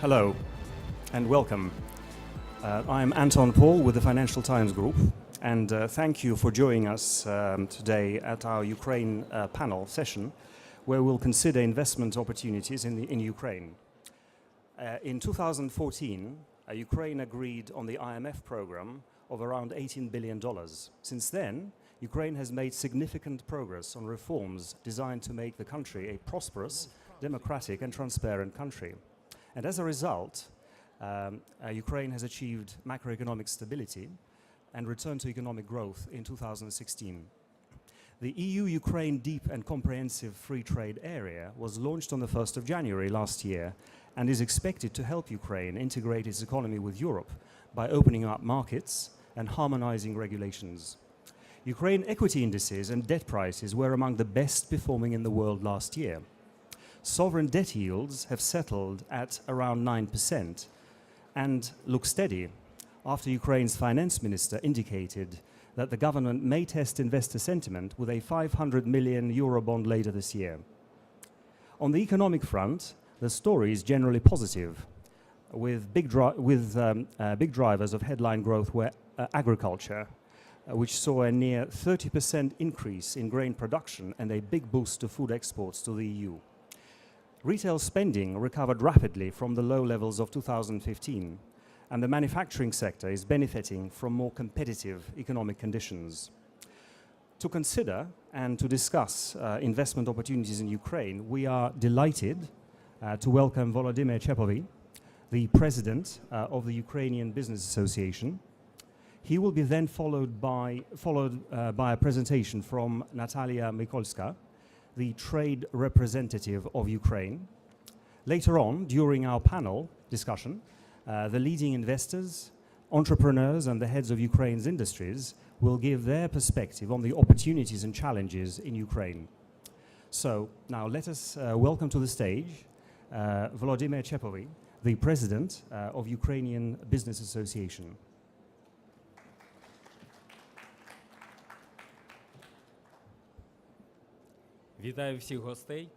Hello and welcome. I'm Anton Paul with the Financial Times Group, and thank you for joining us today at our Ukraine panel session, where we'll consider investment opportunities in Ukraine. In 2014, Ukraine agreed on the IMF program of around $18 billion. Since then, Ukraine has made significant progress on reforms designed to make the country a prosperous, democratic and transparent country. And as a result, Ukraine has achieved macroeconomic stability and returned to economic growth in 2016. The EU-Ukraine Deep and Comprehensive Free Trade Area was launched on the 1st of January last year and is expected to help Ukraine integrate its economy with Europe by opening up markets and harmonizing regulations. Ukraine equity indices and debt prices were among the best performing in the world last year. Sovereign debt yields have settled at around 9% and look steady after Ukraine's finance minister indicated that the government may test investor sentiment with a 500 million euro bond later this year. On the economic front, the story is generally positive, with big drivers of headline growth were agriculture, which saw a near 30% increase in grain production and a big boost to food exports to the EU. Retail spending recovered rapidly from the low levels of 2015, and the manufacturing sector is benefiting from more competitive economic conditions. To consider and to discuss investment opportunities in Ukraine, we are delighted to welcome Volodymyr Chepovy, the president of the Ukrainian Business Association. He will be then followed by a presentation from Natalia Mikolska, the trade representative of Ukraine. Later on, during our panel discussion, the leading investors, entrepreneurs, and the heads of Ukraine's industries will give their perspective on the opportunities and challenges in Ukraine. So now let us welcome to the stage Volodymyr Chepovy, the president of Ukrainian Business Association. Вітаю всіх гостей.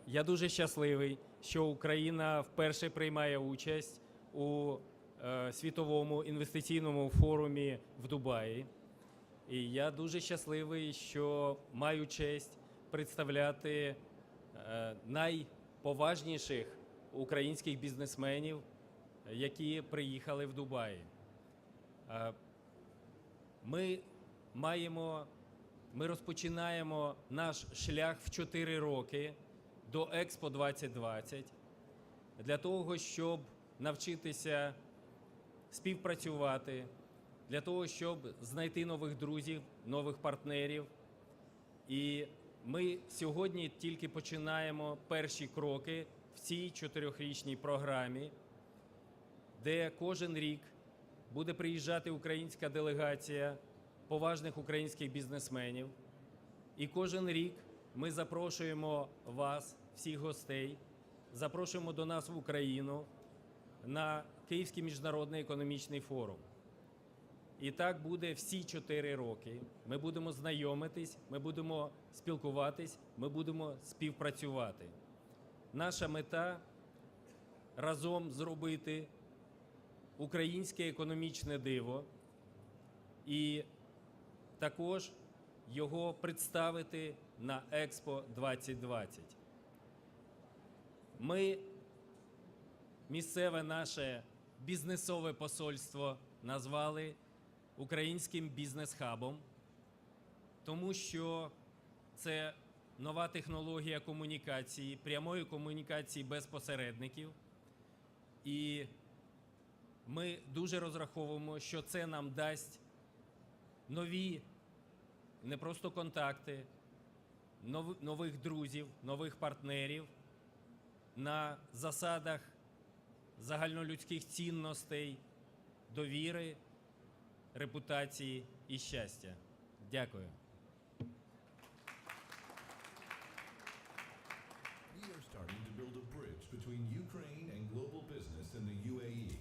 Я дуже щасливий, що Україна вперше приймає участь у світовому інвестиційному форумі в Дубаї. І я дуже щасливий, що маю честь представляти найповажніших українських бізнесменів, які приїхали в Дубаї. Ми розпочинаємо наш шлях в 4 роки до Експо 2020 для того, щоб навчитися співпрацювати, для того, щоб знайти нових друзів, нових партнерів. І ми сьогодні тільки починаємо перші кроки в цій 4-річній програмі, де кожен рік буде приїжджати українська делегація поважних українських бізнесменів. І кожен рік ми запрошуємо вас, всіх гостей, запрошуємо до нас в Україну на Київський міжнародний економічний форум. І так буде всі 4 роки. Ми будемо знайомитись, ми будемо спілкуватись, ми будемо співпрацювати. Наша мета – разом зробити українське економічне диво і також його представити на Експо 2020. Ми місцеве наше бізнесове посольство назвали українським бізнес-хабом, тому що це нова технологія комунікації, прямої комунікації без посередників. І ми дуже розраховуємо, що це нам дасть нові не просто контакти, нових друзів, нових партнерів на засадах загальнолюдських цінностей, довіри, репутації і щастя. Дякую. We are starting to build a bridge between Ukraine and global business in the UAE.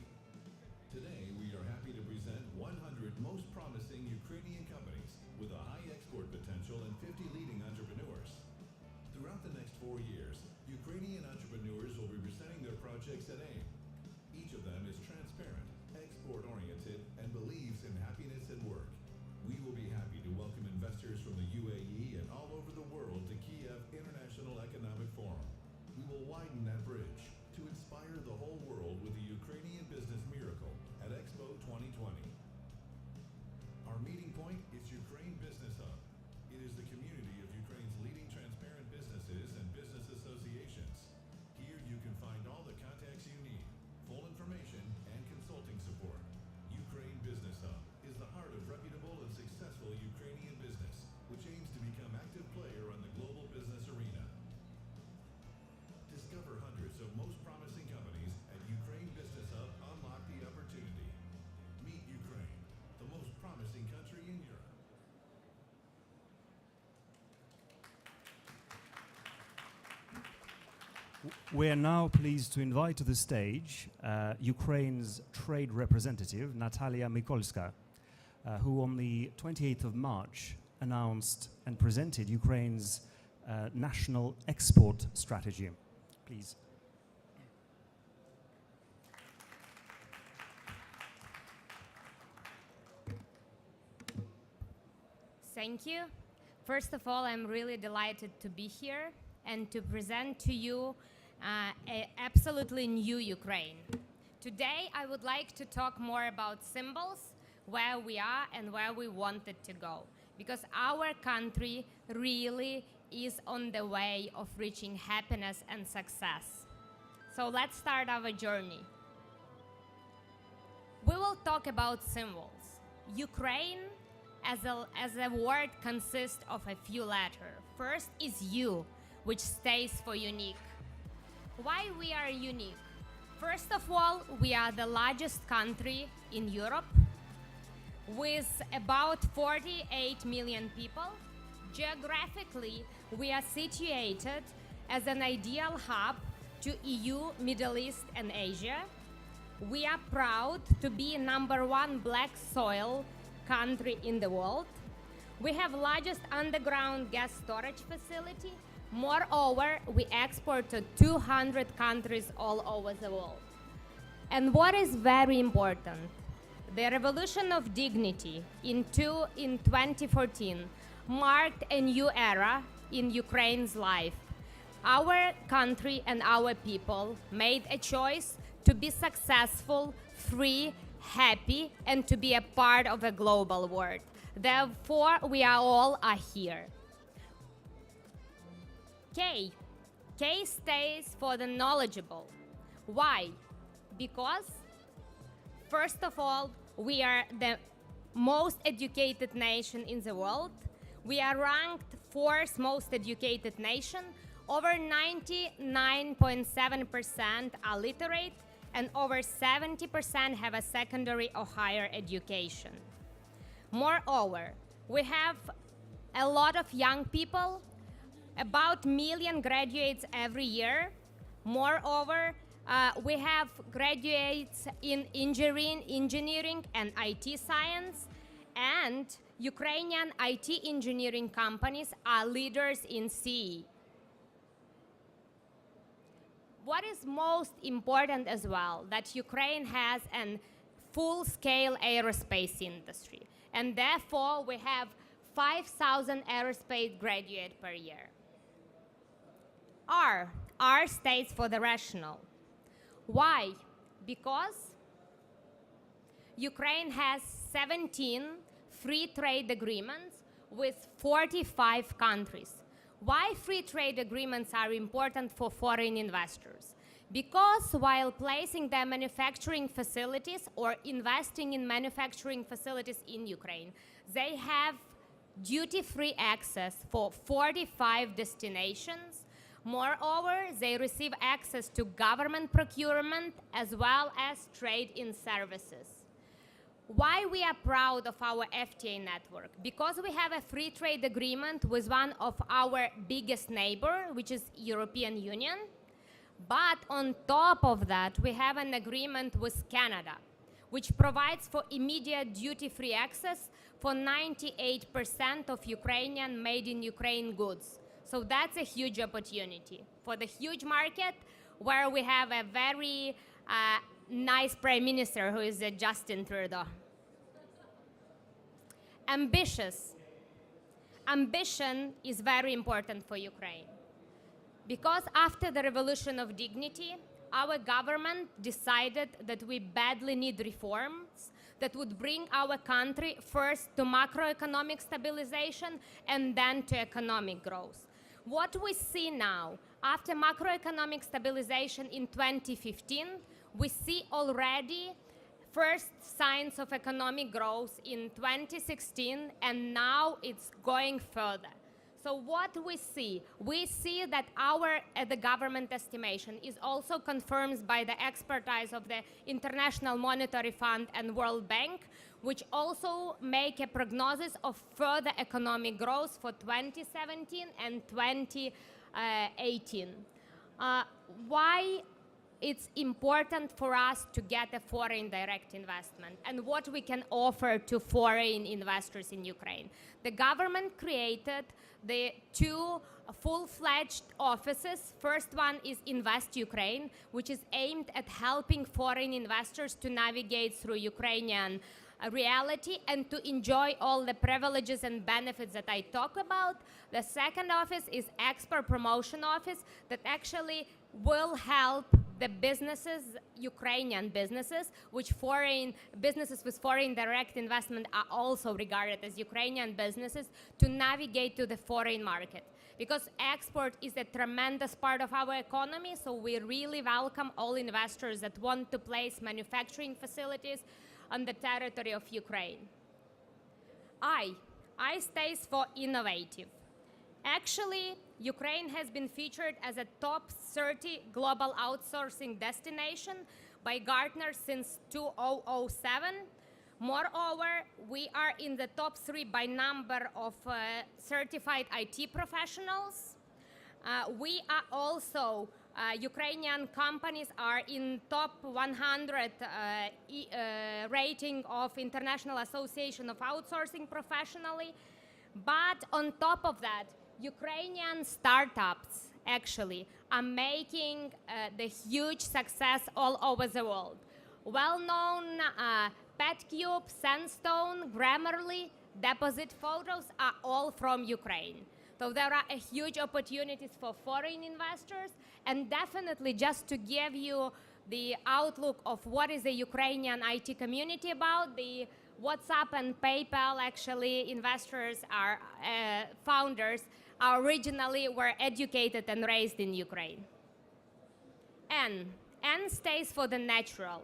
Today, we are happy to present 100 most promising Ukrainian companies with a high export potential and 50 leading entrepreneurs. Throughout the next 4 years, Ukrainian entrepreneurs will be presenting their projects at manufacturers from the UAE and all over the world to Kiev International Economic Forum. We will widen that bridge to inspire the whole world with the Ukrainian business miracle at Expo 2020. Our meeting point is Ukraine Business Hub. It is the community of Ukraine's leading transparent businesses and business associations. Here you can find all the contacts you need, full information, and consulting support. Ukraine Business Hub is the heart of reputable and successful Ukrainian business, which aims to become active player on the global business arena. Discover hundreds of most promising companies at Ukraine Business Hub. Unlock the opportunity. Meet Ukraine, the most promising country in Europe. We are now pleased to invite to the stage Ukraine's trade representative, Natalia Mikolska, who on the 28th of March announced and presented Ukraine's national export strategy. Please. Thank you. First of all, I'm really delighted to be here and to present to you a absolutely new Ukraine. Today, I would like to talk more about symbols, where we are and where we wanted to go, because our country really is on the way of reaching happiness and success. So let's start our journey. We will talk about symbols. Ukraine as a word consists of a few letters. First is U, which stands for unique. Why we are unique? First of all, we are the largest country in Europe with about 48 million people. Geographically, we are situated as an ideal hub to EU, Middle East, and Asia. We are proud to be #1 black soil country in the world. We have largest underground gas storage facility. Moreover, we export to 200 countries all over the world. And what is very important, the Revolution of Dignity in 2014 marked a new era in Ukraine's life. Our country and our people made a choice to be successful, free, happy, and to be a part of a global world. Therefore, we all are here. K. K stands for the knowledgeable. Why? Because, first of all, we are the most educated nation in the world. We are ranked 4th most educated nation. Over 99.7% are literate, and over 70% have a secondary or higher education. Moreover, we have a lot of young people, about 1 million graduates every year. Moreover, we have graduates in engineering and IT science, and Ukrainian IT engineering companies are leaders in CE. What is most important as well, that Ukraine has a full-scale aerospace industry, and therefore we have 5,000 aerospace graduates per year. R stands for the rational. Why? Because Ukraine has 17 free trade agreements with 45 countries. Why free trade agreements are important for foreign investors? Because while placing their manufacturing facilities or investing in manufacturing facilities in Ukraine, they have duty-free access for 45 destinations. Moreover, they receive access to government procurement as well as trade in services. Why we are proud of our FTA network? Because we have a free trade agreement with one of our biggest neighbor, which is European Union. But on top of that, we have an agreement with Canada, which provides for immediate duty-free access for 98% of Ukrainian made in Ukraine goods. So that's a huge opportunity for the huge market where we have a very nice Prime Minister who is Justin Trudeau. Ambitious. ambition is very important for Ukraine. Because after the Revolution of Dignity, our government decided that we badly need reforms that would bring our country first to macroeconomic stabilization and then to economic growth. What we see now, after macroeconomic stabilization in 2015, we see already first signs of economic growth in 2016, and now it's going further. So what we see that the government estimation is also confirmed by the expertise of the International Monetary Fund and World Bank, which also make a prognosis of further economic growth for 2017 and 2018. Why it's important for us to get a foreign direct investment and what we can offer to foreign investors in Ukraine. The government created the two full-fledged offices. First one is Invest Ukraine, which is aimed at helping foreign investors to navigate through Ukrainian reality and to enjoy all the privileges and benefits that I talk about. The second office is Export Promotion Office that actually will help the businesses, Ukrainian businesses, which foreign businesses with foreign direct investment are also regarded as Ukrainian businesses, to navigate to the foreign market. Because export is a tremendous part of our economy, so we really welcome all investors that want to place manufacturing facilities on the territory of Ukraine. I stands for innovative. Actually, Ukraine has been featured as a top 30 global outsourcing destination by Gartner since 2007. Moreover, we are in the top 3 by number of certified IT professionals. We are also, Ukrainian companies are in top 100 rating of International Association of Outsourcing professionally. But on top of that, Ukrainian startups actually are making the huge success all over the world. Well-known PetCube, Sandstone, Grammarly, Deposit Photos are all from Ukraine. So there are huge opportunities for foreign investors, and definitely just to give you the outlook of what is the Ukrainian IT community about, the WhatsApp and PayPal actually investors are founders originally were educated and raised in Ukraine. N stays for the natural.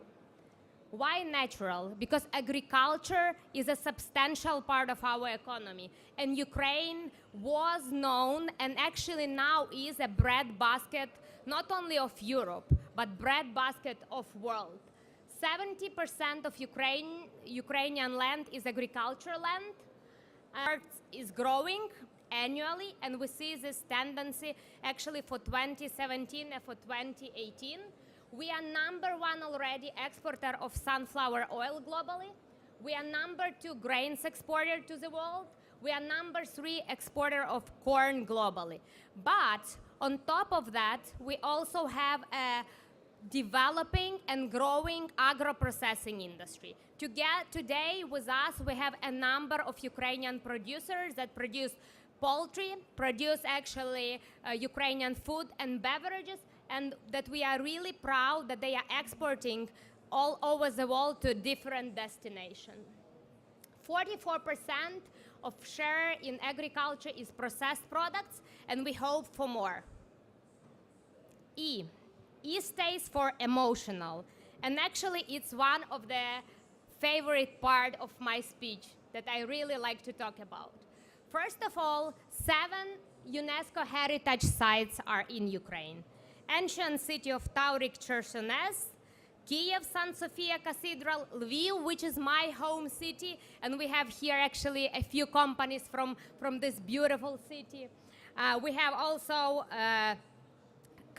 Why natural? Because agriculture is a substantial part of our economy, and Ukraine was known and actually now is a breadbasket not only of Europe, but breadbasket of world. 70% of Ukrainian land is agricultural land. Earth is growing annually, and we see this tendency actually for 2017 and for 2018. We are #1 already exporter of sunflower oil globally. We are #2 grains exporter to the world. We are #3 exporter of corn globally. But on top of that, we also have a developing and growing agro-processing industry. Today with us, we have a number of Ukrainian producers that produce poultry, produce actually Ukrainian food and beverages, and that we are really proud that they are exporting all over the world to different destinations. 44% of share in agriculture is processed products, and we hope for more. E stays for emotional, and actually it's one of the favorite part of my speech that I really like to talk about. First of all, 7 UNESCO heritage sites are in Ukraine. Ancient city of Taurik-Chersones, Kiev, St. Sophia Cathedral, Lviv, which is my home city, and we have here actually a few companies from this beautiful city. We have also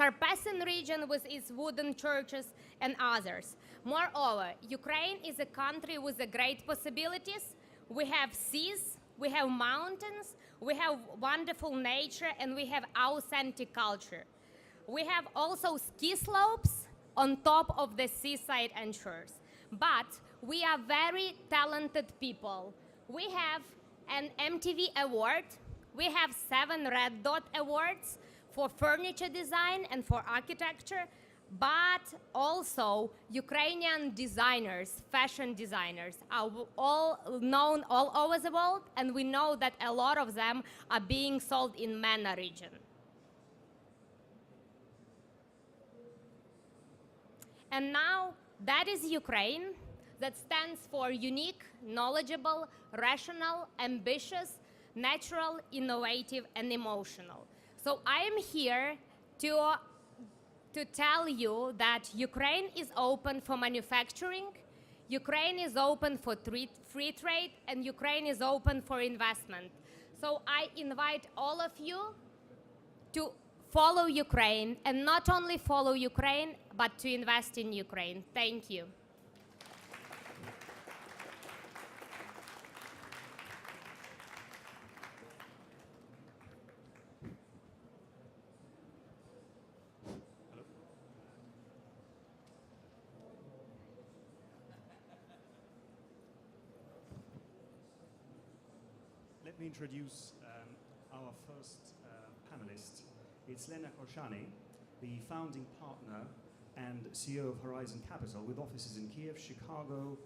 Carpathian region with its wooden churches and others. Moreover, Ukraine is a country with great possibilities. We have seas, we have mountains, we have wonderful nature, and we have authentic culture. We have also ski slopes on top of the seaside and shores. But we are very talented people. We have an MTV award We have 7 Red Dot Awards for furniture design and for architecture, but also Ukrainian designers, fashion designers, are all known all over the world, and we know that a lot of them are being sold in MENA region. And now that is Ukraine, that stands for unique, knowledgeable, rational, ambitious, natural, innovative, and emotional. So I am here to tell you that Ukraine is open for manufacturing, Ukraine is open for free trade, and Ukraine is open for investment. So I invite all of you to follow Ukraine, and not only follow Ukraine, but to invest in Ukraine. Thank you. Let me introduce our first panelist. It's Lena Korshani, the founding partner and CEO of Horizon Capital, with offices in Kiev, Chicago,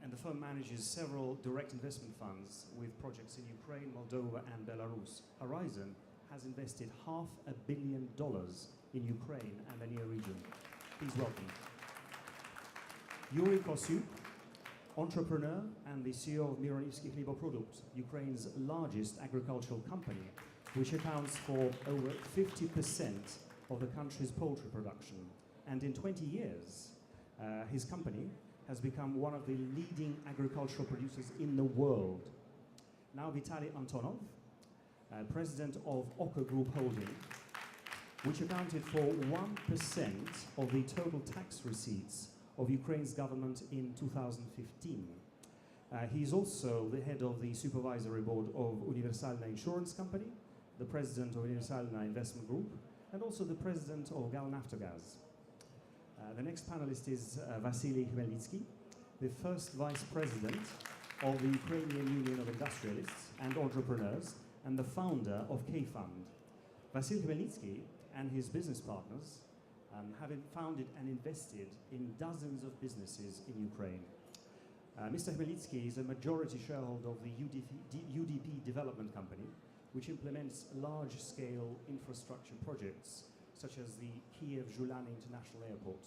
and the firm manages several direct investment funds with projects in Ukraine, Moldova, and Belarus. Horizon has invested $500 million in Ukraine and the near region. Please welcome Yuri Kosyuk, entrepreneur and the CEO of Mironivsky Hliboprodukt, Ukraine's largest agricultural company, which accounts for over 50% of the country's poultry production. And in 20 years, his company has become one of the leading agricultural producers in the world. Now Vitaly Antonov, president of Oka Group Holding, which accounted for 1% of the total tax receipts of Ukraine's government in 2015. He is also the head of the supervisory board of Universalna Insurance Company, the president of Universalna Investment Group, and also the president of Galnaftogaz. The next panelist is Vasily Khmelnytsky, the first vice president of the Ukrainian Union of Industrialists and Entrepreneurs and the founder of K-Fund. Vasily Khmelnytsky and his business partners have founded and invested in dozens of businesses in Ukraine. Mr. Khmelnytsky is a majority shareholder of the UDP Development Company, which implements large-scale infrastructure projects, such as the Kiev-Zhulani International Airport.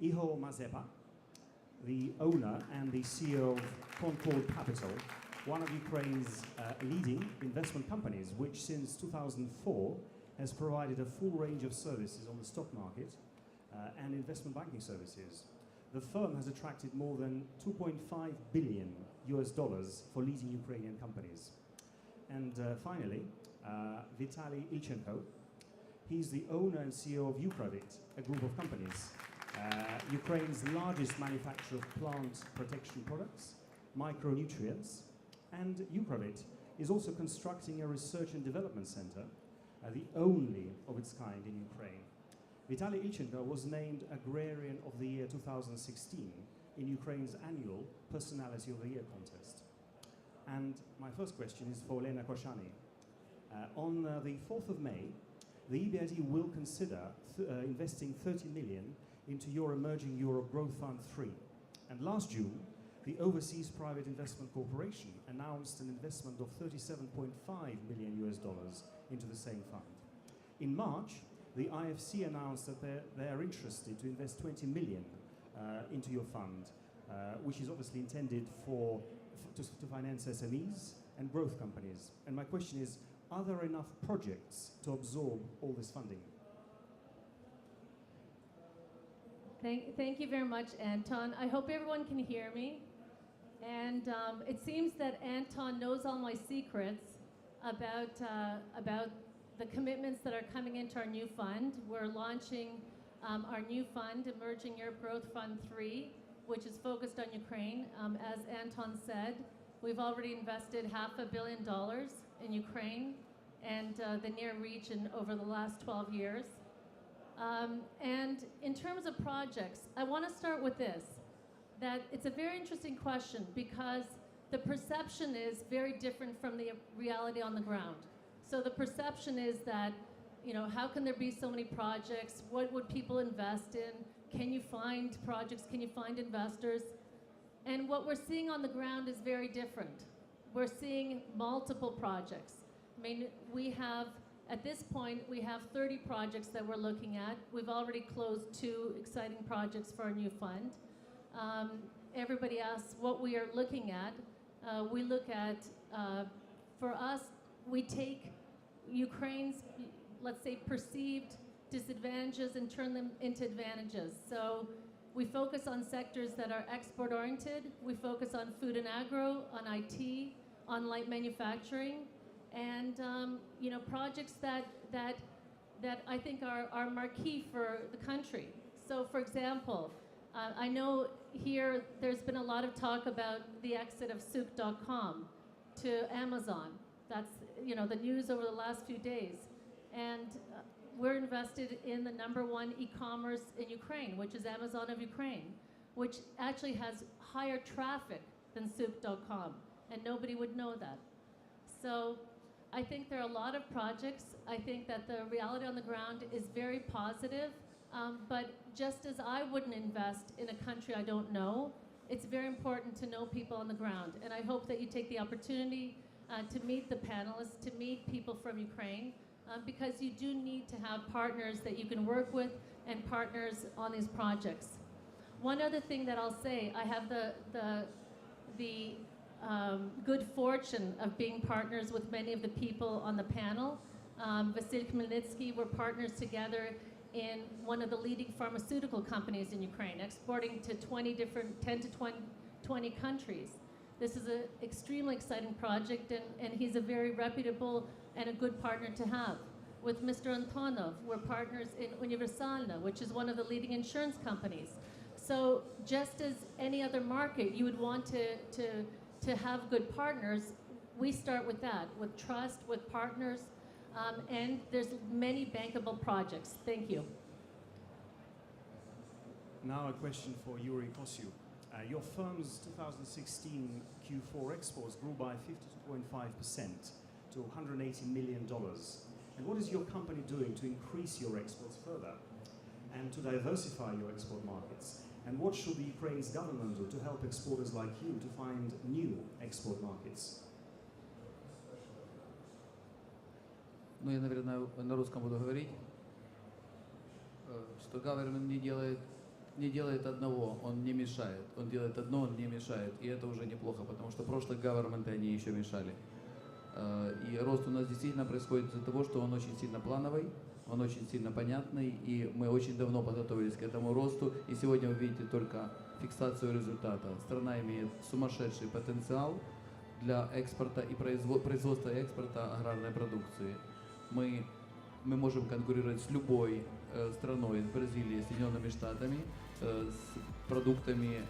Ihor Mazepa, the owner and the CEO of Concord Capital, one of Ukraine's leading investment companies, which since 2004 has provided a full range of services on the stock market and investment banking services. The firm has attracted more than $2.5 billion for leading Ukrainian companies. And finally, Vitaly Ilchenko. He's the owner and CEO of Ukravit, a group of companies, Ukraine's largest manufacturer of plant protection products, micronutrients, and Ukravit is also constructing a research and development center, the only of its kind in Ukraine. Vitaly Ilchenko was named Agrarian of the Year 2016 in Ukraine's annual Personality of the Year contest. And my first question is for Lena Korshani. On the 4th of May, the EBRD will consider investing 30 million into your Emerging Europe Growth Fund 3. And last June, the Overseas Private Investment Corporation announced an investment of $37.5 million into the same fund. In March, the IFC announced that they are interested to invest 20 million into your fund, which is obviously intended to finance SMEs and growth companies. And my question is, are there enough projects to absorb all this funding? Thank you very much, Anton. I hope everyone can hear me. And it seems that Anton knows all my secrets about the commitments that are coming into our new fund. We're launching our new fund, Emerging Europe Growth Fund 3, which is focused on Ukraine. As Anton said, we've already invested $500 million in Ukraine and the near region over the last 12 years. And in terms of projects, I want to start with this, that it's a very interesting question because the perception is very different from the reality on the ground. So the perception is that, you know, how can there be so many projects? What would people invest in? Can you find projects? Can you find investors? And what we're seeing on the ground is very different. We're seeing multiple projects. I mean, we have, at this point, we have 30 projects that we're looking at. We've already closed 2 exciting projects for our new fund. Everybody asks what we are looking at. We look at, for us, we take Ukraine's, let's say, perceived disadvantages and turn them into advantages. So we focus on sectors that are export-oriented. We focus on food and agro, on IT, on light manufacturing, and you know, projects that I think are marquee for the country. So, for example, I know here there's been a lot of talk about the exit of Souq.com to Amazon. That's, you know, the news over the last few days. And we're invested in the #1 e-commerce in Ukraine, which is Amazon of Ukraine, which actually has higher traffic than Souq.com, and nobody would know that. So I think there are a lot of projects. I think that the reality on the ground is very positive, but just as I wouldn't invest in a country I don't know, it's very important to know people on the ground. And I hope that you take the opportunity to meet the panelists, to meet people from Ukraine, because you do need to have partners that you can work with and partners on these projects. One other thing that I'll say, I have the good fortune of being partners with many of the people on the panel. Vasyl Khmelnytsky, we're partners together in one of the leading pharmaceutical companies in Ukraine, exporting to 10 to 20 countries. This is an extremely exciting project, and he's a very reputable and a good partner to have. With Mr. Antonov, we're partners in Universalna, which is one of the leading insurance companies. So just as any other market, you would want to have good partners, we start with that, with trust, with partners, and there's many bankable projects. Thank you. Now a question for Yuri Kosiu. Your firm's 2016 Q4 exports grew by 52.5% to $180 million. And what is your company doing to increase your exports further and to diversify your export markets? And what should the Ukraine's government do to help exporters like you to find new export markets? Ну, я, наверное, на русском буду говорить, что government не делает одного, он не мешает. Он делает одно, он не мешает. И это уже неплохо, потому что прошлые government они еще мешали. И рост у нас действительно происходит из-за того, что он очень сильно плановый, он очень сильно понятный, и мы очень давно подготовились к этому росту. И сегодня вы видите только фиксацию результата. Страна имеет сумасшедший потенциал для экспорта и производства и экспорта аграрной продукции. Мы можем конкурировать с любой страной, с Бразилией, Соединенными Штатами, с продуктами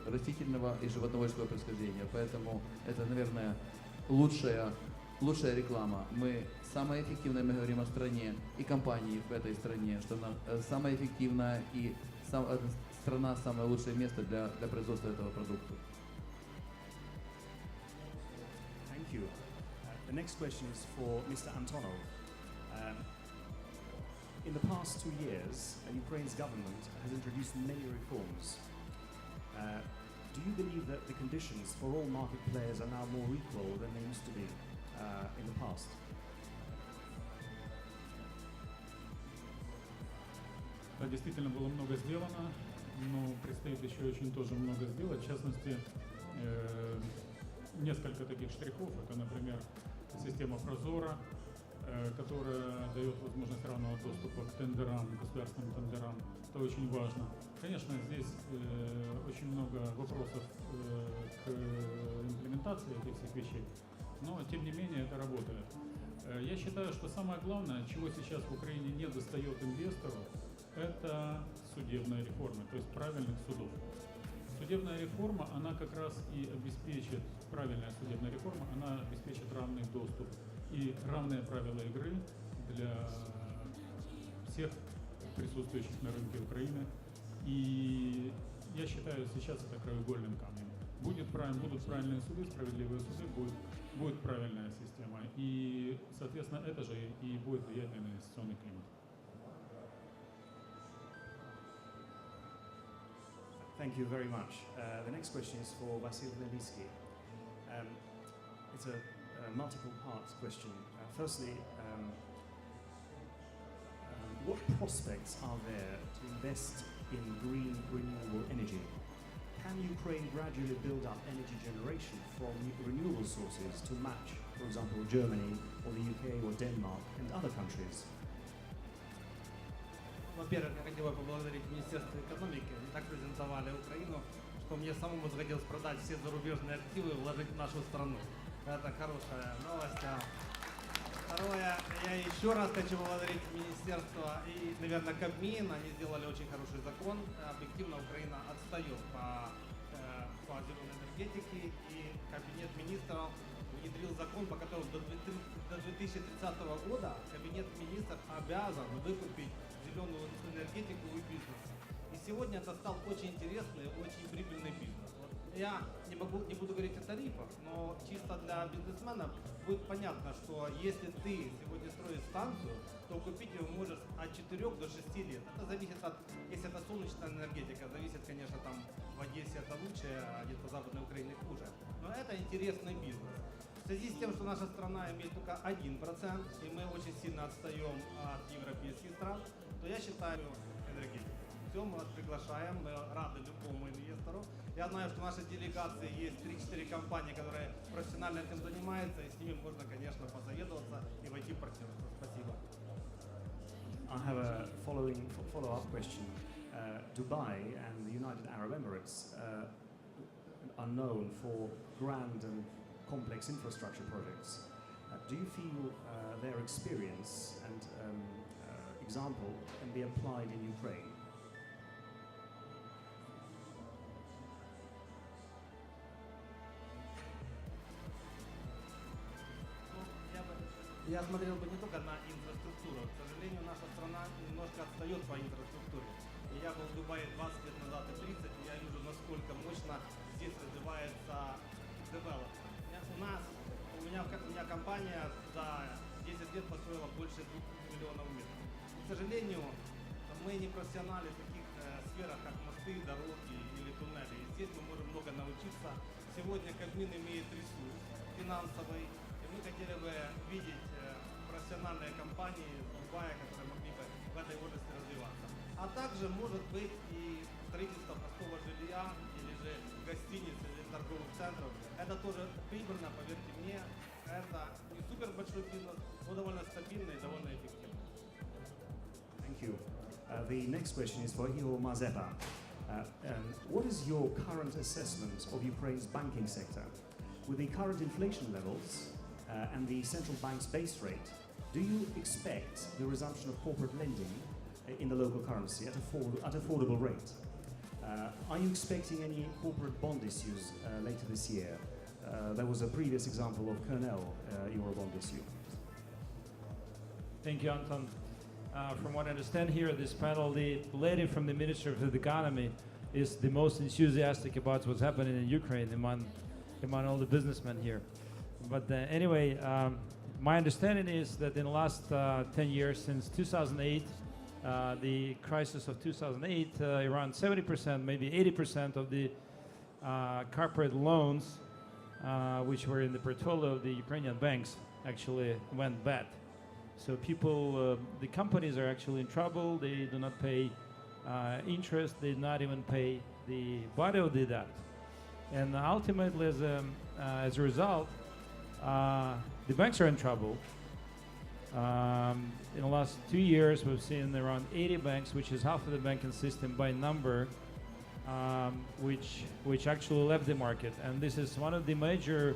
растительного и животноводческого происхождения. Поэтому это, наверное, лучшая реклама. Мы самая эффективная, мы говорим о стране и компании в этой стране, что она самая эффективная и страна самое лучшее место для производства этого продукта. Thank you. The next question is for Mr. Antonov. In the past 2 years, Ukraine's government has introduced many reforms. Do you believe that the conditions for all market players are now more equal than they used to be in the past? Да, действительно было много сделано, но предстоит еще очень тоже много сделать. В частности, несколько таких штрихов. Это, например, система Прозора, которая дает возможность равного доступа к тендерам, государственным тендерам. Это очень важно. Конечно, здесь очень много вопросов к имплементации этих всех вещей, но тем не менее это работает. Я считаю, что самое главное, чего сейчас в Украине не достает инвестору, это судебная реформа, то есть правильных судов. Судебная реформа, она как раз и обеспечит, правильная судебная реформа, она обеспечит равный доступ и равные правила игры для всех присутствующих на рынке Украины. И я считаю, сейчас это краеугольным камнем. Будет будут правильные суды, справедливые суды, будет правильная система. И, соответственно, это же и будет влиять на инвестиционный климат. Thank you very much. The next question is for Vasil Levitsky. It's a multiple parts question. Firstly, what prospects are there to invest in green renewable energy? Can Ukraine gradually build up energy generation from renewable sources to match, for example, Germany or the UK or Denmark and other countries? Во-первых, я хотел бы поблагодарить Министерство экономики. Они так презентовали Украину, что мне самому захотелось продать все зарубежные активы и вложить в нашу страну. Это хорошая новость. Второе, я еще раз хочу поблагодарить Министерство и, наверное, Кабмин. Они сделали очень хороший закон. Объективно Украина отстает по зеленой энергетике, и Кабинет министров внедрил закон, по которому до 2030 года Кабинет министров обязан выкупить зеленую энергетику у бизнеса. И сегодня это стал очень интересный, очень прибыльный бизнес. Вот я не буду говорить о тарифах, но чисто для бизнесменов будет понятно, что если ты сегодня строишь станцию, то купить ее можешь от 4 до 6 лет. Это зависит от, если это солнечная энергетика, зависит, конечно, там в Одессе это лучше, а где-то в Западной Украине хуже. Но это интересный бизнес. В связи с тем, что наша страна имеет только 1%, и мы очень сильно отстаем от европейских стран, то я считаю энергетику. Все, мы вас приглашаем, мы рады любому инвестору. Я знаю, что в нашей делегации есть 3-4 компании, которые профессионально этим занимаются, и с ними можно, конечно, посоветоваться и войти в партнерство. Спасибо. I have a follow-up question. Dubai and the United Arab Emirates are known for grand and complex infrastructure projects. Do you feel their experience and example can be applied in Ukraine? Я смотрел бы не только на инфраструктуру. К сожалению, наша страна немножко отстает по инфраструктуре. И я был в Дубае 20 лет назад и 30, и я вижу, насколько мощно здесь развивается девелопмент. У меня компания за 10 лет построила больше 2 миллионов метров. К сожалению, мы не профессионалы в таких сферах, как мосты, дороги или туннели. И здесь мы можем много научиться. Сегодня Кабмин имеет ресурс финансовый, и мы хотели бы видеть профессиональные компании в Дубае, которые могли бы в этой области развиваться. А также может быть и строительство простого жилья, или же гостиниц, или торговых центров. Это тоже прибыльно, поверьте мне. Это не супер большой бизнес, но довольно стабильный и довольно эффективный. Thank you. The next question is for Ihor Mazepa. What is your current assessment of Ukraine's banking sector? With the current inflation levels and the central bank's base rate, do you expect the resumption of corporate lending in the local currency at affordable rate? Are you expecting any corporate bond issues later this year? There was a previous example of Kernel Eurobond issue. Thank you, Anton. From what I understand here at this panel, the lady from the Ministry of the Economy is the most enthusiastic about what's happening in Ukraine among all the businessmen here. But anyway, my understanding is that in the last 10 years, since 2008, the crisis of 2008, around 70%, maybe 80% of the corporate loans which were in the portfolio of the Ukrainian banks actually went bad. So people, the companies are actually in trouble. They do not pay interest. They do not even pay the body of the debt. And ultimately, as a result, the banks are in trouble. In the last 2 years, we've seen around 80 banks, which is half of the banking system by number, which actually left the market. And this is one of the major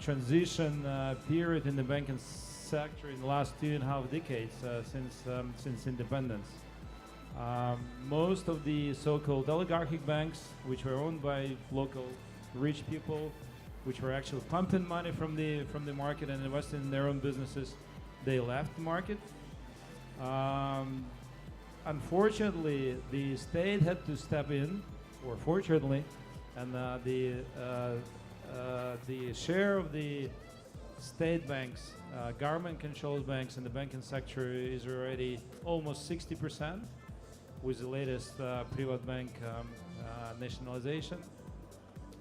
transition period in the banking sector in the last 2.5 decades since independence. Most of the so-called oligarchic banks, which were owned by local rich people, which were actually pumping money from the market and investing in their own businesses, they left the market. Unfortunately, the state had to step in, or fortunately, and the share of the state banks, government-controlled banks in the banking sector is already almost 60% with the latest private bank nationalization,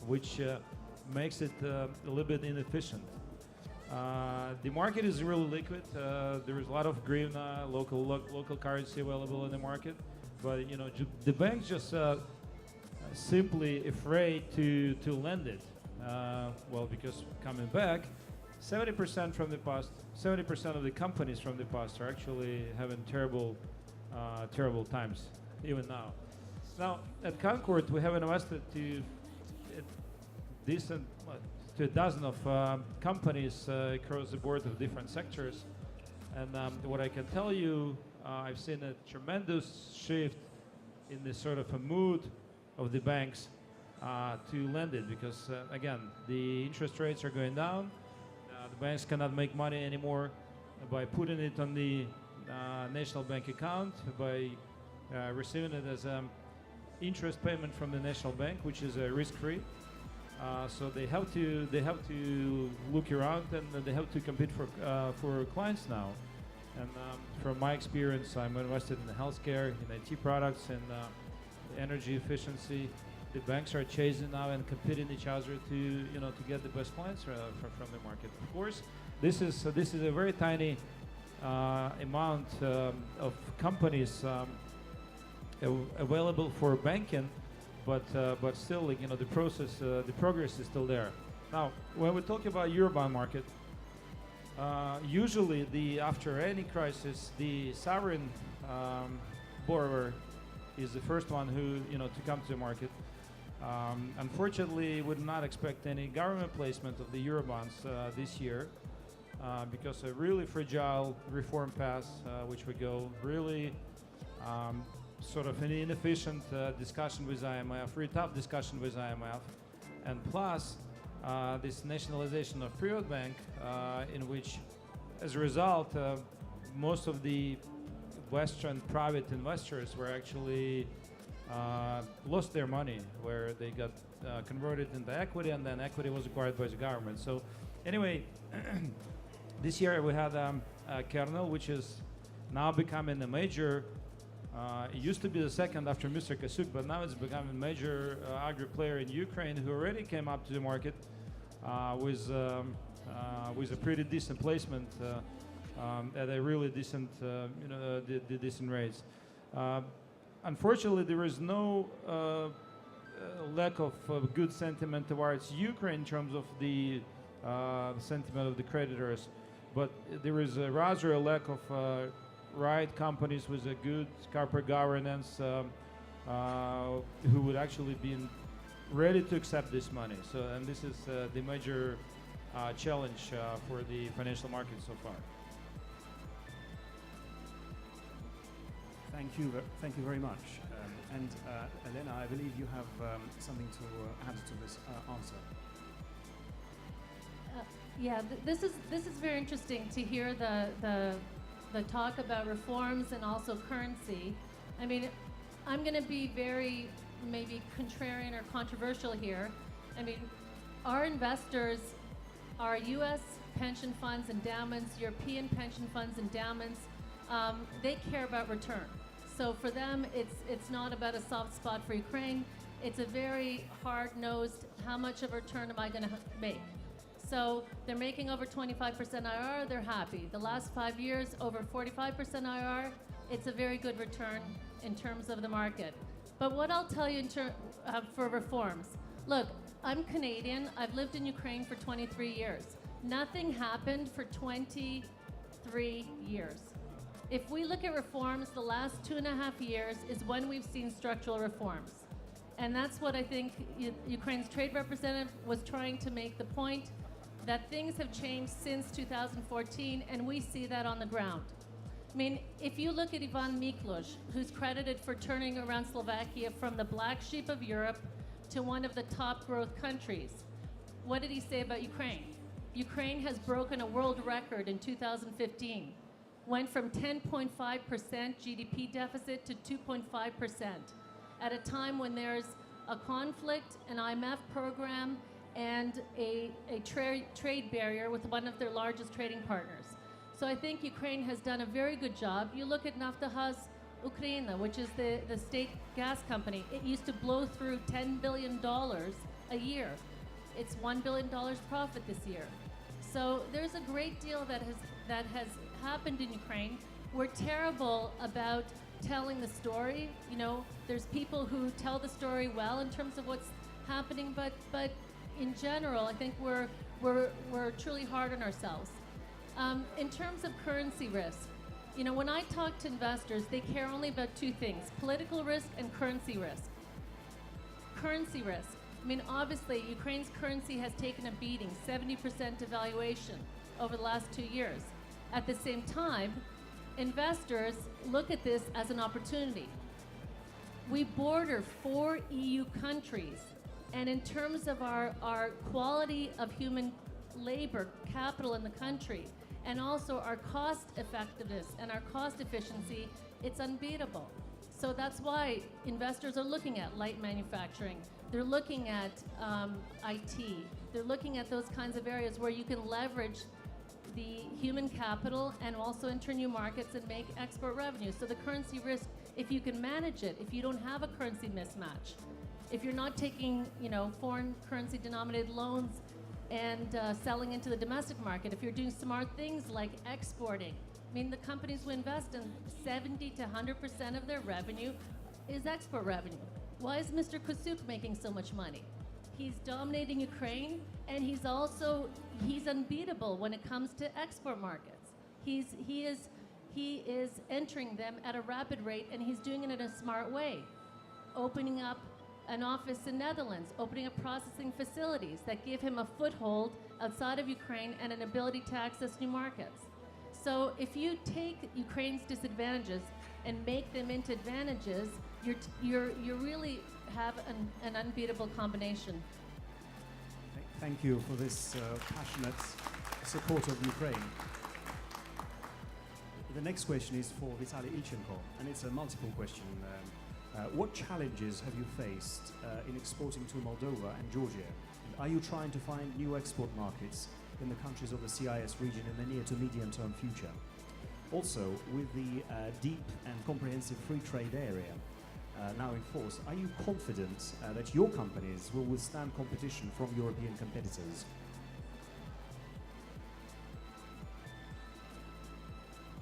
which makes it a little bit inefficient. The market is really liquid. There is a lot of hryvnia, local currency available in the market, but the banks just simply afraid to lend it. Well, because coming back, 70% from the past, 70% of the companies from the past are actually having terrible times, even now. Now, at Concord, we have invested to a dozen of companies across the board of different sectors. And what I can tell you, I've seen a tremendous shift in the sort of a mood of the banks to lend it, because again, the interest rates are going down. The banks cannot make money anymore by putting it on the national bank account, by receiving it as an interest payment from the national bank, which is risk-free. So they have to look around, and they have to compete for clients now. And from my experience, I'm invested in healthcare, in IT products, and energy efficiency. The banks are chasing now and competing each other to get the best clients from the market. Of course, this is a very tiny amount of companies available for banking, but still, the progress is still there. Now, when we talk about Eurobond market, usually after any crisis, the sovereign borrower is the first one who to come to the market. Unfortunately, we would not expect any government placement of the Eurobonds this year because a really fragile reform path, which would go really sort of an inefficient discussion with IMF, really tough discussion with IMF, and plus this nationalization of private bank, in which, as a result, most of the Western private investors were actually lost their money, where they got converted into equity, and then equity was acquired by the government. So anyway, this year we had Kernel, which is now becoming a major, it used to be the second after Mr. Kasuk, but now it's becoming a major agri player in Ukraine, who already came up to the market with a pretty decent placement at a really decent, decent rates. Unfortunately, there is no lack of good sentiment towards Ukraine in terms of the sentiment of the creditors, but there is rather a lack of right companies with a good corporate governance who would actually be ready to accept this money. So, and this is the major challenge for the financial market so far. Thank you very much. And Elena, I believe you have something to add to this answer. Yeah, this is very interesting to hear the talk about reforms and also currency. I mean, I'm going to be very maybe contrarian or controversial here. I mean, our investors are U.S. pension funds, endowments, European pension funds, endowments. They care about return. So for them, it's not about a soft spot for Ukraine. It's a very hard-nosed, how much of a return am I going to make? So they're making over 25% IRR, they're happy. The last 5 years, over 45% IRR, it's a very good return in terms of the market. But what I'll tell you for reforms, look, I'm Canadian, I've lived in Ukraine for 23 years. Nothing happened for 23 years. If we look at reforms, the last 2.5 years is when we've seen structural reforms. And that's what I think Ukraine's trade representative was trying to make the point, that things have changed since 2014, and we see that on the ground. I mean, if you look at Ivan Miklos, who's credited for turning around Slovakia from the black sheep of Europe to one of the top growth countries, what did he say about Ukraine? Ukraine has broken a world record in 2015. Went from 10.5% GDP deficit to 2.5% at a time when there's a conflict, an IMF program, and a trade barrier with one of their largest trading partners. So I think Ukraine has done a very good job. You look at Naftogaz Ukraina, which is the state gas company. It used to blow through $10 billion a year. It's $1 billion profit this year. So there's a great deal that has happened in Ukraine. We're terrible about telling the story. You know, there's people who tell the story well in terms of what's happening, but in general, I think we're truly hard on ourselves. In terms of currency risk, you know, when I talk to investors, they care only about two things: political risk and currency risk. Currency risk. I mean, obviously, Ukraine's currency has taken a beating, 70% devaluation over the last 2 years. At the same time, investors look at this as an opportunity. We border 4 EU countries, and in terms of our quality of human labor, capital in the country, and also our cost effectiveness and our cost efficiency, it's unbeatable. So that's why investors are looking at light manufacturing. They're looking at IT. They're looking at those kinds of areas where you can leverage the human capital and also enter new markets and make export revenue. So the currency risk, if you can manage it, if you don't have a currency mismatch, if you're not taking, you know, foreign currency denominated loans and selling into the domestic market, if you're doing smart things like exporting. I mean, the companies who invest in 70 to 100% of their revenue is export revenue. Why is Mr. Kosuk making so much money? He's dominating Ukraine, and he's unbeatable when it comes to export markets. He is entering them at a rapid rate, and he's doing it in a smart way, opening up an office in Netherlands, opening up processing facilities that give him a foothold outside of Ukraine and an ability to access new markets. So if you take Ukraine's disadvantages and make them into advantages, you really have an unbeatable combination. Thank you for this passionate support of Ukraine. The next question is for Vitaly Ilchenko, and it's a multiple question. What challenges have you faced in exporting to Moldova and Georgia? And are you trying to find new export markets in the countries of the CIS region in the near to medium term future? Also, with the deep and comprehensive free trade area now in force, are you confident that your companies will withstand competition from European competitors?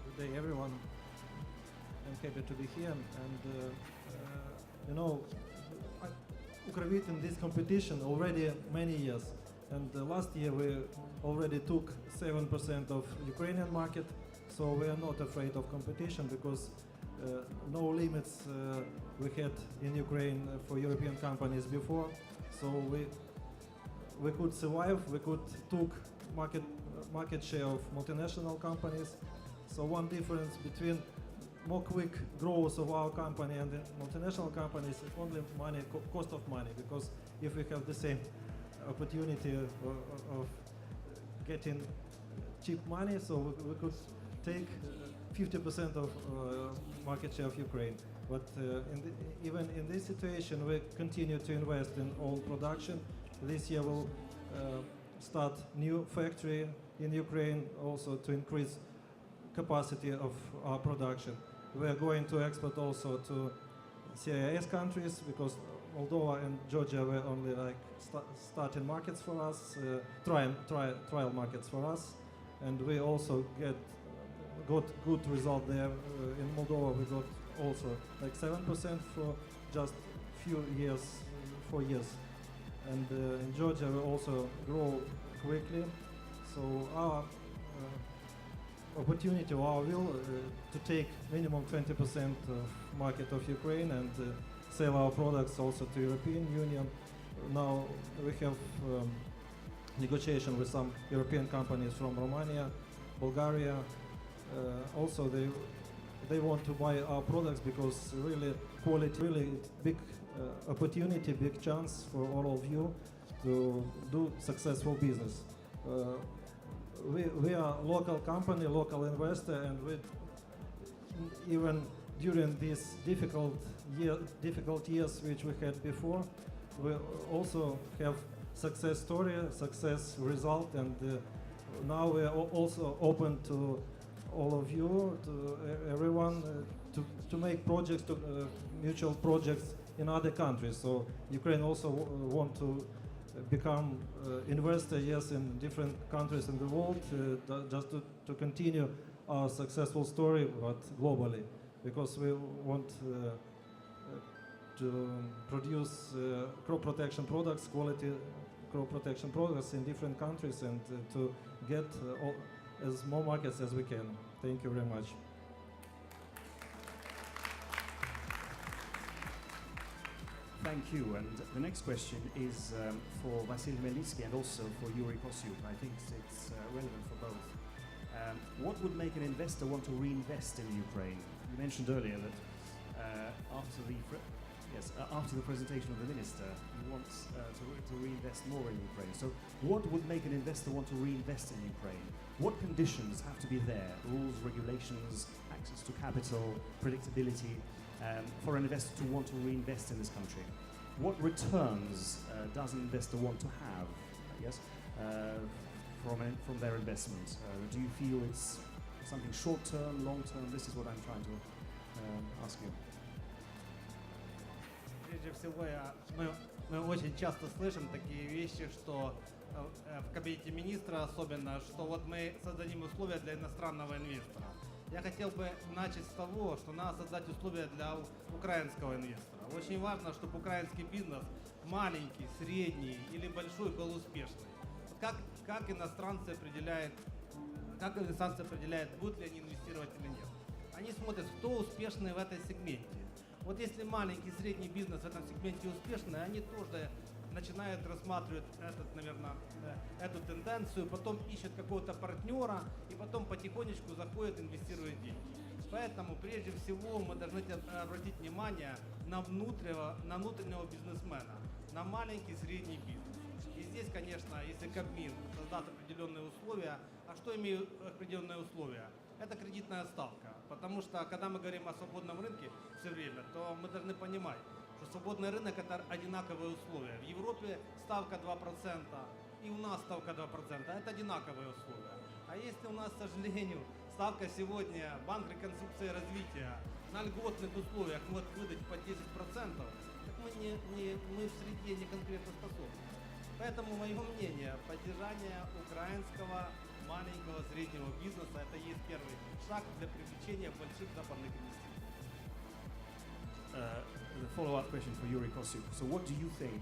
Good day, everyone. I'm happy to be here, and you know, Ukravit in this competition already many years, and last year we already took 7% of Ukrainian market, so we are not afraid of competition because no limits we had in Ukraine for European companies before, so we could survive. We could took market share of multinational companies. So one difference between more quick growth of our company and the multinational companies is only money, cost of money, because if we have the same opportunity of getting cheap money, so we could take 50% of market share of Ukraine. But even in this situation, we continue to invest in all production. This year we'll start new factory in Ukraine also to increase capacity of our production. We are going to export also to CIS countries because Moldova and Georgia were only like starting markets for us, trial markets for us, and we also got good result there. In Moldova we got also like 7% for just few years, 4 years, and in Georgia we also grow quickly. So our opportunity, our will to take minimum 20% of market of Ukraine and sell our products also to European Union. Now we have negotiation with some European companies from Romania, Bulgaria. Also they want to buy our products because really quality, really big opportunity, big chance for all of you to do successful business. We are local company, local investor, and we even during these difficult years which we had before, we also have success story, success result, and now we are also open to all of you, to everyone, to make projects, mutual projects in other countries. So Ukraine also want to become investor, yes, in different countries in the world, just to continue our successful story, but globally, because we want to produce crop protection products, quality crop protection products in different countries, and to get as more markets as we can. Thank you very much. Thank you. And the next question is for Vasil Hmelnitsky and also for Yuri Kosyuk. I think it's relevant for both. What would make an investor want to reinvest in Ukraine? You mentioned earlier that after the presentation of the minister, he wants to reinvest more in Ukraine. So what would make an investor want to reinvest in Ukraine? What conditions have to be there? Rules, regulations, access to capital, predictability, for an investor to want to reinvest in this country? What returns does an investor want to have, I guess, from their investment? Do you feel it's something short-term, long-term? This is what I'm trying to ask you. Прежде всего, мы очень часто слышим такие вещи, что в кабинете министра особенно, что вот мы создадим условия для иностранного инвестора. Я хотел бы начать с того, что надо создать условия для украинского инвестора. Очень важно, чтобы украинский бизнес, маленький, средний или большой, был успешный. Как иностранцы определяют, будут ли они инвестировать или нет. Они смотрят, кто успешный в этом сегменте. Вот если маленький, средний бизнес в этом сегменте успешный, они тоже начинают рассматривать эту тенденцию, потом ищут какого-то партнера и потом потихонечку заходят, инвестируют деньги. Поэтому прежде всего мы должны обратить внимание на внутреннего бизнесмена, на маленький, средний бизнес. И здесь, конечно, если Кабмин создаст определенные условия, а что имеют определенные условия? Это кредитная ставка, потому что когда мы говорим о свободном рынке все время, то мы должны понимать, что свободный рынок – это одинаковые условия. В Европе ставка 2%, и у нас ставка 2%, это одинаковые условия. А если у нас, к сожалению, ставка сегодня, Банк реконструкции и развития на льготных условиях может выдать по 10%, так мы в среде не конкурентоспособны. Поэтому мое мнение, поддержание украинского маленького среднего бизнеса – это есть первый шаг для привлечения больших западных инвестиций. The follow-up question for Yuri Kosyuk. So what do you think?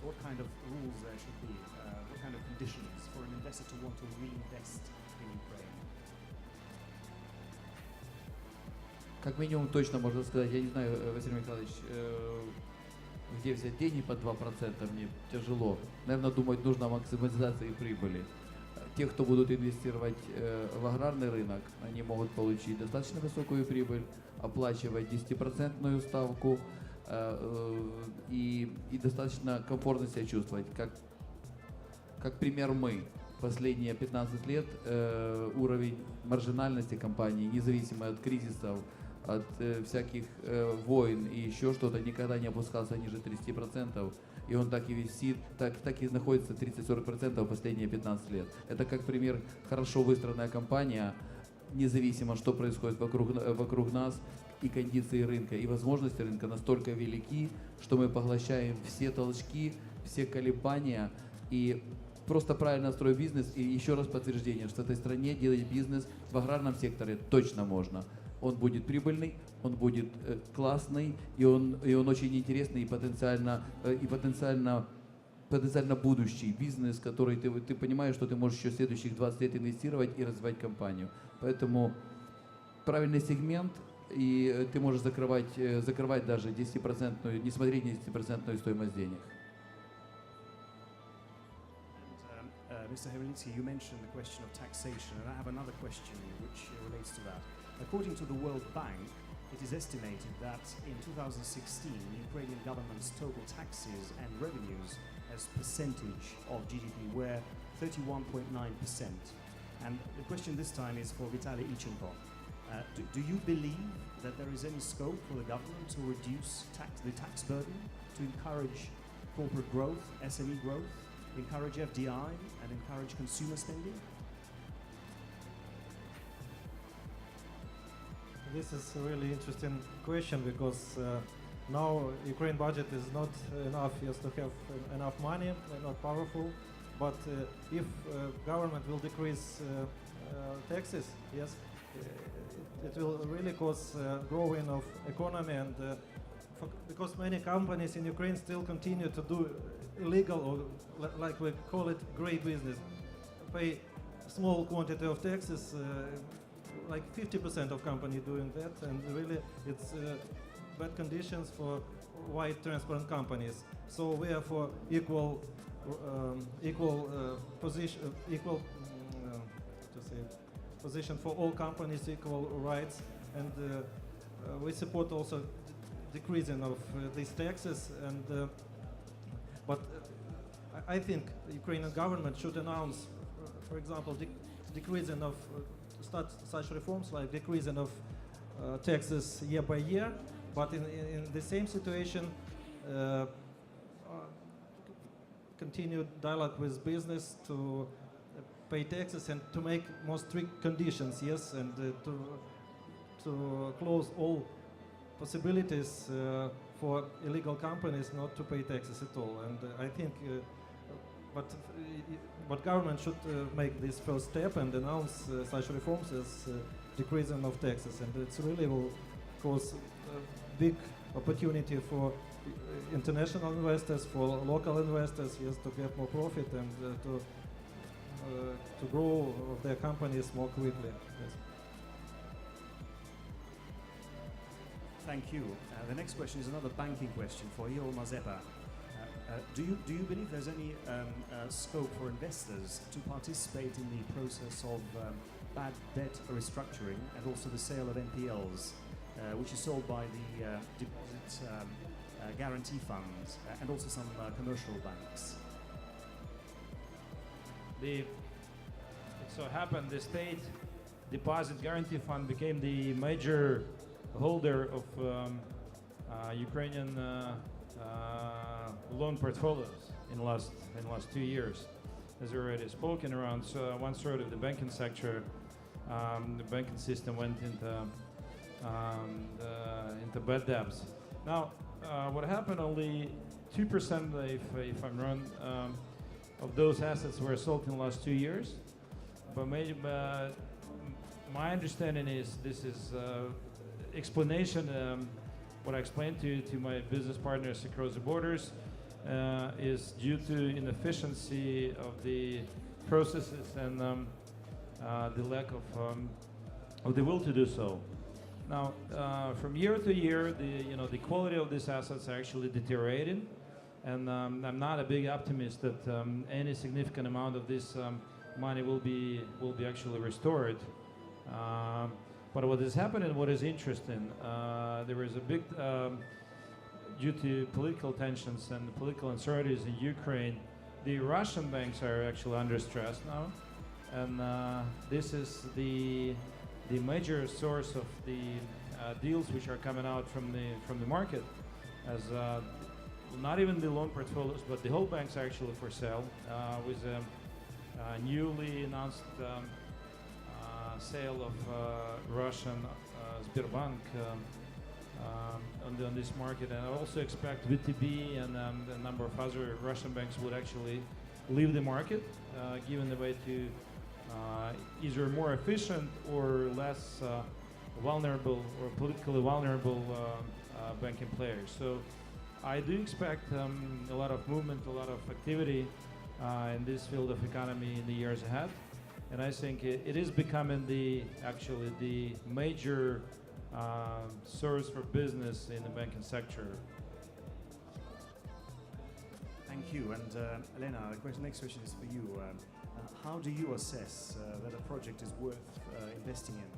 What kind of rules there should be? What kind of conditions for an investor to want to reinvest in Ukraine? Как минимум точно можно сказать, я не знаю, Василий Михайлович, где взять деньги по 2%, мне тяжело. Наверное, думать нужно о максимизации прибыли. Те, кто будут инвестировать в аграрный рынок, они могут получить достаточно высокую прибыль, оплачивать 10% ставку и достаточно комфортно себя чувствовать. Как пример мы. Последние 15 лет уровень маржинальности компании, независимо от кризисов, от всяких войн и еще что-то, никогда не опускался ниже 30%. И он так и висит, так и находится 30-40% последние 15 лет. Это как пример хорошо выстроенная компания, независимо, что происходит вокруг нас, и кондиции рынка, и возможности рынка настолько велики, что мы поглощаем все толчки, все колебания, и просто правильно строить бизнес. И еще раз подтверждение, что в этой стране делать бизнес в аграрном секторе точно можно. Он будет прибыльный, он будет классный, и он очень интересный и потенциально будущий бизнес, который ты понимаешь, что ты можешь еще следующих 20 лет инвестировать и развивать компанию. Поэтому правильный сегмент, и ты можешь закрывать даже 10%, не смотреть на 10% стоимость денег. Mr. Hmelnitsky, you mentioned the question of taxation, and I have another question which relates to that. According to the World Bank, it is estimated that in 2016, the Ukrainian government's total taxes and revenues as percentage of GDP were 31.9%. And the question this time is for Vitaly Ichenko. Do you believe that there is any scope for the government to reduce the tax burden, to encourage corporate growth, SME growth, encourage FDI, and encourage consumer spending? This is a really interesting question because now Ukraine budget is not enough just to have enough money, not powerful. But if government will decrease taxes, yes, it will really cause growing of economy and because many companies in Ukraine still continue to do illegal or like we call it gray business, pay small quantity of taxes. Like 50% of company doing that, and really it's bad conditions for white transparent companies. So we are for equal position for all companies, equal rights, and we support also decreasing of these taxes. And but I think the Ukrainian government should announce, for example, decreasing of start such reforms like decreasing of taxes year by year, but in the same situation continue dialogue with business to pay taxes and to make more strict conditions, yes, and to close all possibilities for illegal companies not to pay taxes at all. And I think but government should make this first step and announce such reforms as decreasing of taxes, and it really will cause a big opportunity for international investors, for local investors, yes, to get more profit and to grow their companies more quickly. Yes. Thank you. The next question is another banking question for Iol Mazepa. Do you believe there's any scope for investors to participate in the process of bad debt restructuring and also the sale of NPLs, which is sold by the deposit guarantee funds and also some commercial banks? It so happened the state deposit guarantee fund became the major holder of Ukrainian loan portfolios in the last 2 years. As already spoken, around 1/3 of the banking sector, the banking system went into bad debts. Now, what happened? Only 2%, if I'm wrong, of those assets were sold in the last 2 years. But my understanding is this is explanation. What I explained to my business partners across the borders is due to inefficiency of the processes and the lack of the will to do so. Now, from year to year, the quality of these assets are actually deteriorating, and I'm not a big optimist that any significant amount of this money will be actually restored. But what is happening, what is interesting, there is a big, due to political tensions and political uncertainties in Ukraine, the Russian banks are actually under stress now, and this is the major source of the deals which are coming out from the market, as not even the loan portfolios, but the whole banks are actually for sale, with a newly announced sale of Russian Sberbank on this market, and I also expect VTB and a number of other Russian banks would actually leave the market, given the way to either more efficient or less vulnerable or politically vulnerable banking players. So I do expect a lot of movement, a lot of activity in this field of economy in the years ahead. And I think it is becoming the major source for business in the banking sector. Thank you. And Elena, the next question is for you. How do you assess that a project is worth investing in?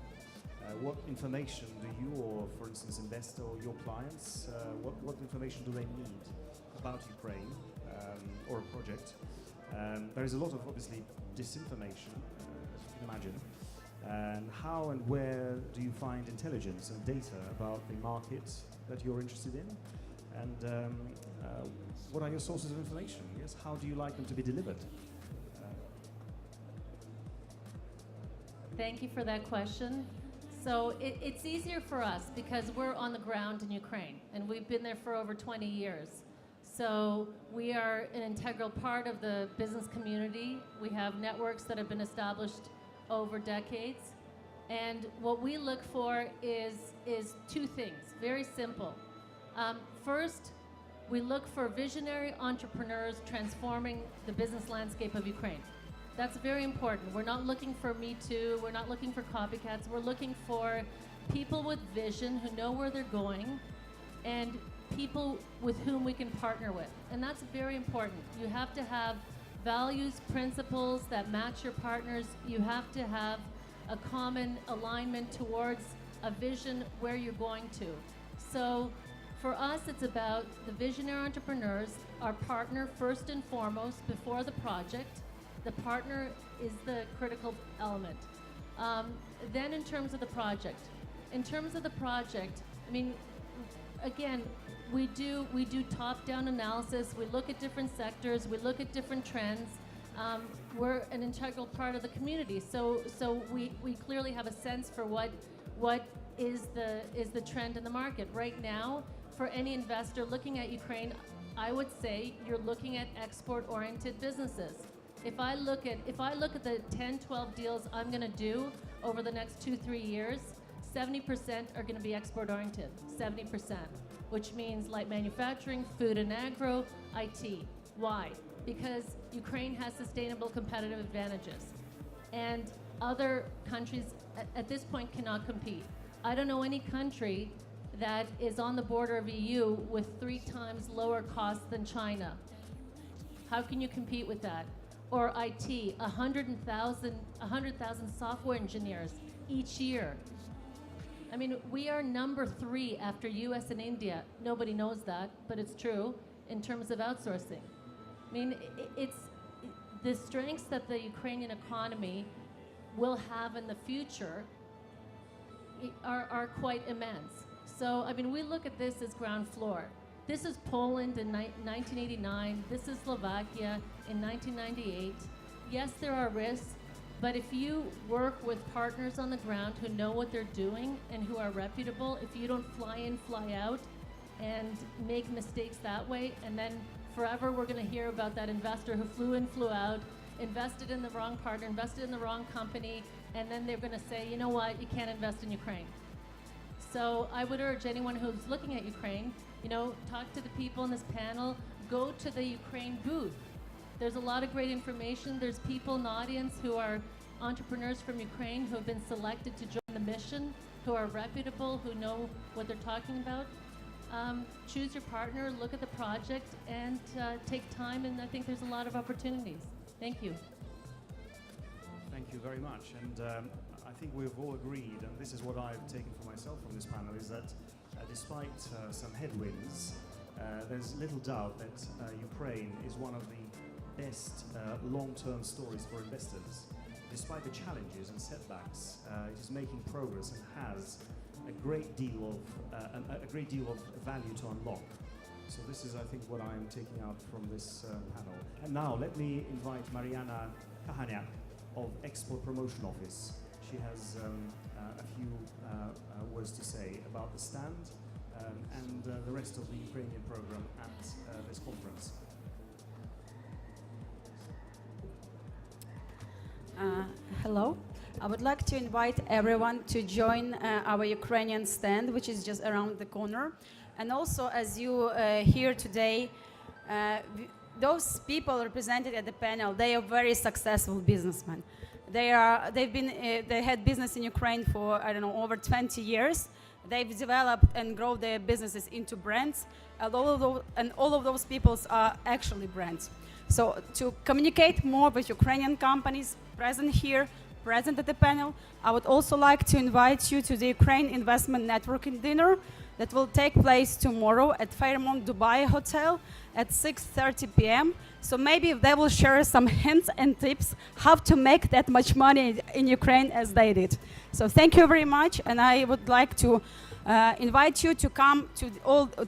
What information do you, or for instance, investor or your clients, what information do they need about Ukraine or a project? There is a lot of, obviously, disinformation, as you can imagine. And how and where do you find intelligence and data about the market that you're interested in? And what are your sources of information? Yes, how do you like them to be delivered? Thank you for that question. So it's easier for us because we're on the ground in Ukraine, and we've been there for over 20 years. So we are an integral part of the business community. We have networks that have been established over decades. And what we look for is two things, very simple. First, we look for visionary entrepreneurs transforming the business landscape of Ukraine. That's very important. We're not looking for Me Too, we're not looking for copycats, we're looking for people with vision who know where they're going and people with whom we can partner with. And that's very important. You have to have values, principles that match your partners. You have to have a common alignment towards a vision where you're going to. So for us, it's about the visionary entrepreneurs, our partner first and foremost before the project. The partner is the critical element. Then in terms of the project, I mean, again, we do top-down analysis. We look at different sectors. We look at different trends. We're an integral part of the community, so we clearly have a sense for what is the trend in the market right now. For any investor looking at Ukraine, I would say you're looking at export-oriented businesses. If I look at the 10, 12 deals I'm going to do over the next 2-3 years, 70% are going to be export-oriented. 70%, which means light manufacturing, food and agro, IT. Why? Because Ukraine has sustainable competitive advantages, and other countries at this point cannot compete. I don't know any country that is on the border of EU with 3 times lower costs than China. How can you compete with that? Or IT, 100,000 software engineers each year. I mean, we are number 3 after US and India. Nobody knows that, but it's true in terms of outsourcing. I mean, it's the strengths that the Ukrainian economy will have in the future are quite immense. So, I mean, we look at this as ground floor. This is Poland in 1989. This is Slovakia in 1998. Yes, there are risks, but if you work with partners on the ground who know what they're doing and who are reputable, if you don't fly in, fly out, and make mistakes that way, and then forever we're going to hear about that investor who flew in, flew out, invested in the wrong partner, invested in the wrong company, and then they're going to say, you know what, you can't invest in Ukraine. So I would urge anyone who's looking at Ukraine, you know, talk to the people in this panel, go to the Ukraine booth. There's a lot of great information. There's people in the audience who are entrepreneurs from Ukraine who have been selected to join the mission, who are reputable, who know what they're talking about. Choose your partner, look at the project, and take time, and I think there's a lot of opportunities. Thank you. Thank you very much. And I think we've all agreed, and this is what I've taken for myself from this panel, is that despite some headwinds, there's little doubt that Ukraine is one of the best long-term stories for investors. Despite the challenges and setbacks, it is making progress and has a great deal of value to unlock. So this is, I think, what I'm taking out from this panel. And now let me invite Mariana Kahaniak of Export Promotion Office. She has a few words to say about the stand and the rest of the Ukrainian program at this conference. Hello. I would like to invite everyone to join our Ukrainian stand, which is just around the corner. And also, as you hear today, those people represented at the panel, they are very successful businessmen. They had business in Ukraine for, I don't know, over 20 years. They've developed and grown their businesses into brands. And all of those people are actually brands. So to communicate more with Ukrainian companies present here, present at the panel, I would also like to invite you to the Ukraine Investment Networking Dinner, that will take place tomorrow at Fairmont Dubai Hotel at 6:30 p.m. So maybe they will share some hints and tips how to make that much money in Ukraine as they did. So thank you very much, and I would like to invite you to come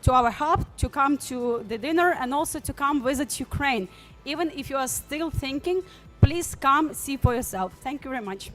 to our hub, to come to the dinner, and also to come visit Ukraine. Even if you are still thinking, please come see for yourself. Thank you very much.